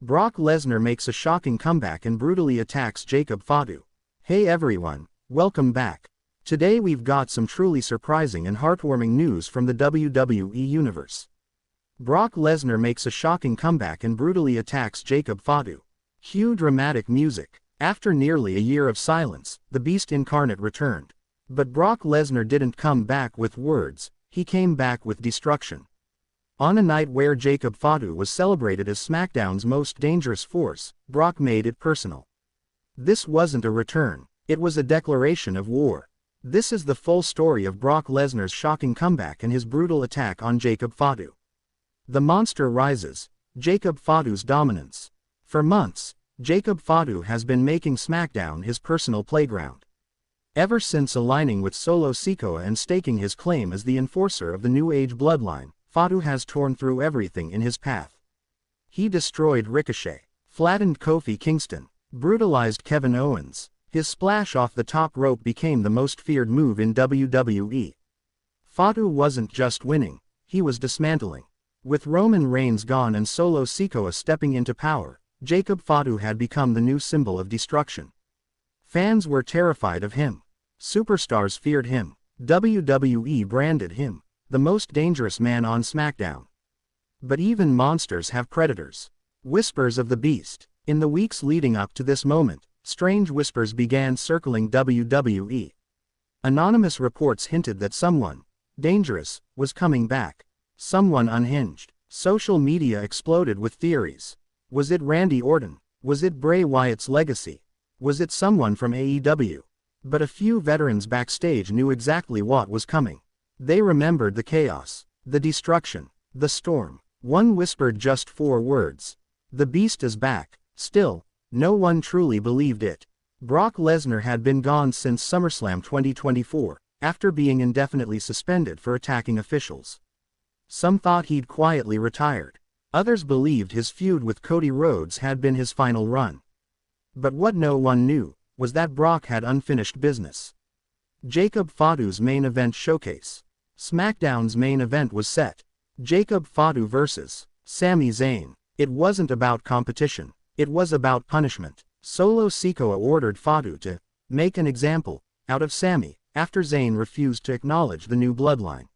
Brock Lesnar makes a shocking comeback and brutally attacks Jacob Fatu. Hey everyone, welcome back. Today we've got some truly surprising and heartwarming news from the WWE Universe. Brock Lesnar makes a shocking comeback and brutally attacks Jacob Fatu. Cue dramatic music. After nearly a year of silence, the Beast Incarnate returned. But Brock Lesnar didn't come back with words, he came back with destruction. On a night where Jacob Fatu was celebrated as SmackDown's most dangerous force, Brock made it personal. This wasn't a return, it was a declaration of war. This is the full story of Brock Lesnar's shocking comeback and his brutal attack on Jacob Fatu. The monster rises, Jacob Fatu's dominance. For months, Jacob Fatu has been making SmackDown his personal playground. Ever since aligning with Solo Sikoa and staking his claim as the enforcer of the New Age Bloodline, Fatu has torn through everything in his path. He destroyed Ricochet, flattened Kofi Kingston, brutalized Kevin Owens. His splash off the top rope became the most feared move in WWE. Fatu wasn't just winning, he was dismantling. With Roman Reigns gone and Solo Sikoa stepping into power, Jacob Fatu had become the new symbol of destruction. Fans were terrified of him. Superstars feared him. WWE branded him the most dangerous man on SmackDown. But even monsters have predators. Whispers of the Beast. In the weeks leading up to this moment, strange whispers began circling WWE. Anonymous reports hinted that someone dangerous was coming back. Someone unhinged. Social media exploded with theories. Was it Randy Orton? Was it Bray Wyatt's legacy? Was it someone from AEW? But a few veterans backstage knew exactly what was coming. They remembered the chaos, the destruction, the storm. One whispered just 4 words. The Beast is back. Still, no one truly believed it. Brock Lesnar had been gone since SummerSlam 2024, after being indefinitely suspended for attacking officials. Some thought he'd quietly retired. Others believed his feud with Cody Rhodes had been his final run. But what no one knew was that Brock had unfinished business. Jacob Fatu's main event showcase. SmackDown's main event was set. Jacob Fatu vs. Sami Zayn. It wasn't about competition, it was about punishment. Solo Sikoa ordered Fatu to make an example out of Sami after Zayn refused to acknowledge the new bloodline.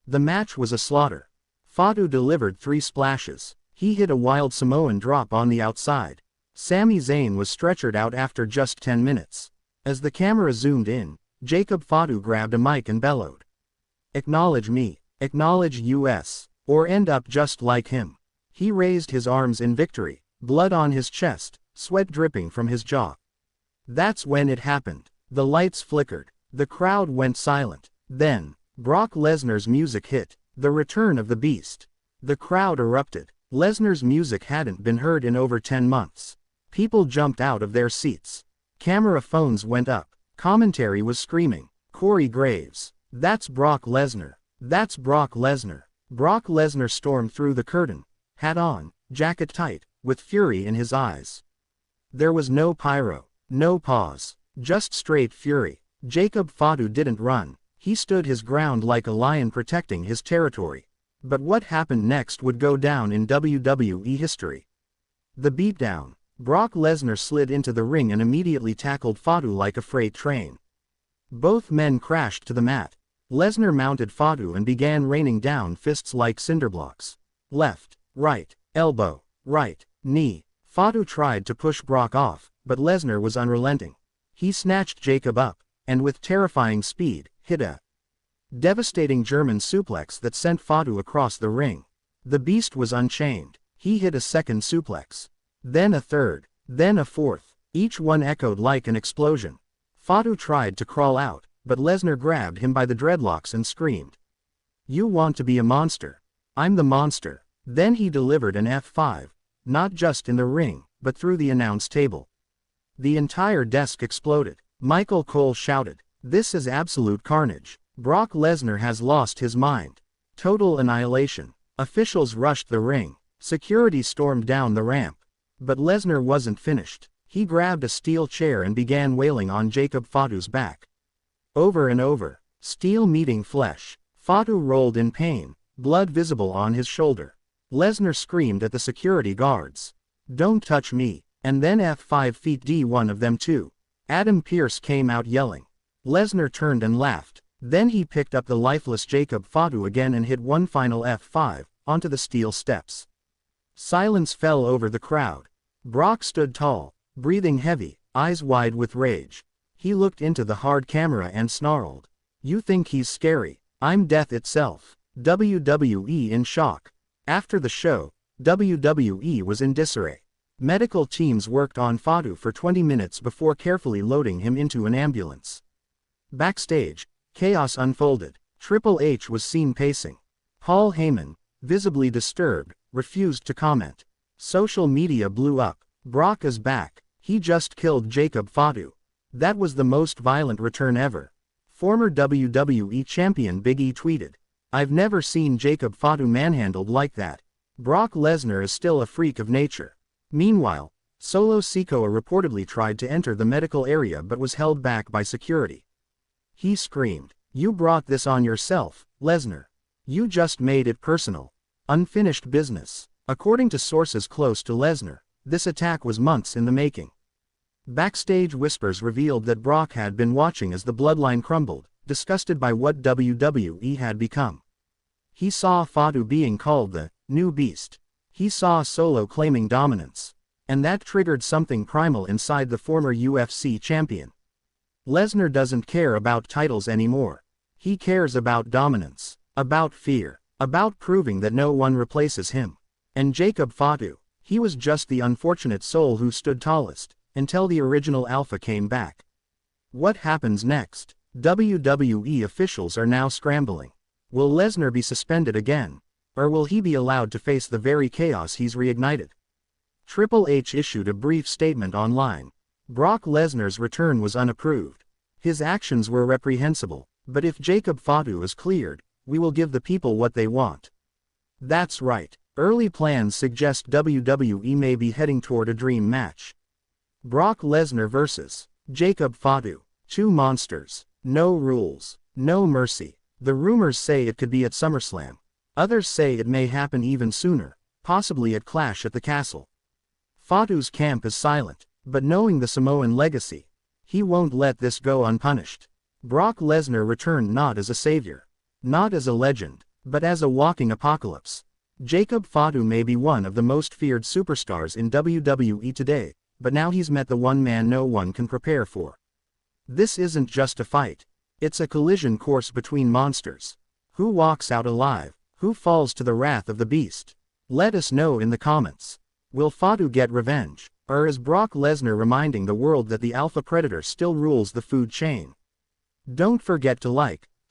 The match was a slaughter. Fatu delivered 3 splashes. He hit a wild Samoan drop on the outside. Sami Zayn was stretchered out after just 10 minutes. As the camera zoomed in, Jacob Fatu grabbed a mic and bellowed, "Acknowledge me, acknowledge us, or end up just like him." He raised his arms in victory, blood on his chest, sweat dripping from his jaw. That's when it happened. The lights flickered. The crowd went silent. Then, Brock Lesnar's music hit. The return of the Beast. The crowd erupted. Lesnar's music hadn't been heard in over 10 months. People jumped out of their seats. Camera phones went up. Commentary was screaming, "Corey Graves. That's Brock Lesnar. That's Brock Lesnar." Brock Lesnar stormed through the curtain, hat on, jacket tight, with fury in his eyes. There was no pyro, no pause, just straight fury. Jacob Fatu didn't run. He stood his ground like a lion protecting his territory. But what happened next would go down in WWE history. The beatdown. Brock Lesnar slid into the ring and immediately tackled Fatu like a freight train. Both men crashed to the mat. Lesnar mounted Fatu and began raining down fists like cinderblocks. Left, right, elbow, right, knee. Fatu tried to push Brock off, but Lesnar was unrelenting. He snatched Jacob up, and with terrifying speed, hit a devastating German suplex that sent Fatu across the ring. The Beast was unchained. He hit a second suplex. Then a third. Then a fourth. Each one echoed like an explosion. Fatu tried to crawl out, but Lesnar grabbed him by the dreadlocks and screamed, "You want to be a monster? I'm the monster." Then he delivered an F5, not just in the ring, but through the announce table. The entire desk exploded. Michael Cole shouted, "This is absolute carnage. Brock Lesnar has lost his mind." Total annihilation. Officials rushed the ring. Security stormed down the ramp. But Lesnar wasn't finished. He grabbed a steel chair and began wailing on Jacob Fatu's back. Over and over. Steel meeting flesh. Fatu rolled in pain, blood visible on his shoulder. Lesnar screamed at the security guards. Don't touch me. And then F5 feet D one of them too. Adam Pearce came out yelling. Lesnar turned and laughed. Then he picked up the lifeless Jacob Fatu again and hit one final F5, onto the steel steps. Silence fell over the crowd. Brock stood tall, breathing heavy, eyes wide with rage. He looked into the hard camera and snarled. You think he's scary? I'm death itself. WWE in shock. After the show, WWE was in disarray. Medical teams worked on Fatu for 20 minutes before carefully loading him into an ambulance. Backstage, chaos unfolded. Triple H was seen pacing. Paul Heyman, visibly disturbed, refused to comment. Social media blew up. Brock is back. He just killed Jacob Fatu. That was the most violent return ever. Former WWE Champion Big E tweeted, I've never seen Jacob Fatu manhandled like that. Brock Lesnar is still a freak of nature. Meanwhile, Solo Sikoa reportedly tried to enter the medical area but was held back by security. He screamed, You brought this on yourself, Lesnar. You just made it personal. Unfinished business. According to sources close to Lesnar, this attack was months in the making. Backstage whispers revealed that Brock had been watching as the Bloodline crumbled, disgusted by what WWE had become. He saw Fatu being called the new Beast. He saw Solo claiming dominance. And that triggered something primal inside the former UFC champion. Lesnar doesn't care about titles anymore. He cares about dominance, about fear, about proving that no one replaces him. And Jacob Fatu, he was just the unfortunate soul who stood tallest, until the original Alpha came back. What happens next? WWE officials are now scrambling. Will Lesnar be suspended again? Or will he be allowed to face the very chaos he's reignited? Triple H issued a brief statement online. Brock Lesnar's return was unapproved. His actions were reprehensible, but if Jacob Fatu is cleared, we will give the people what they want. That's right. Early plans suggest WWE may be heading toward a dream match. Brock Lesnar vs. Jacob Fatu. Two monsters. No rules. No mercy. The rumors say it could be at SummerSlam. Others say it may happen even sooner, possibly at Clash at the Castle. Fatu's camp is silent, but knowing the Samoan legacy, he won't let this go unpunished. Brock Lesnar returned not as a savior, not as a legend, but as a walking apocalypse. Jacob Fatu may be one of the most feared superstars in WWE today, but now he's met the one man no one can prepare for. This isn't just a fight. It's a collision course between monsters. Who walks out alive? Who falls to the wrath of the beast? Let us know in the comments. Will Fatu get revenge? Or is Brock Lesnar reminding the world that the Alpha Predator still rules the food chain? Don't forget to like,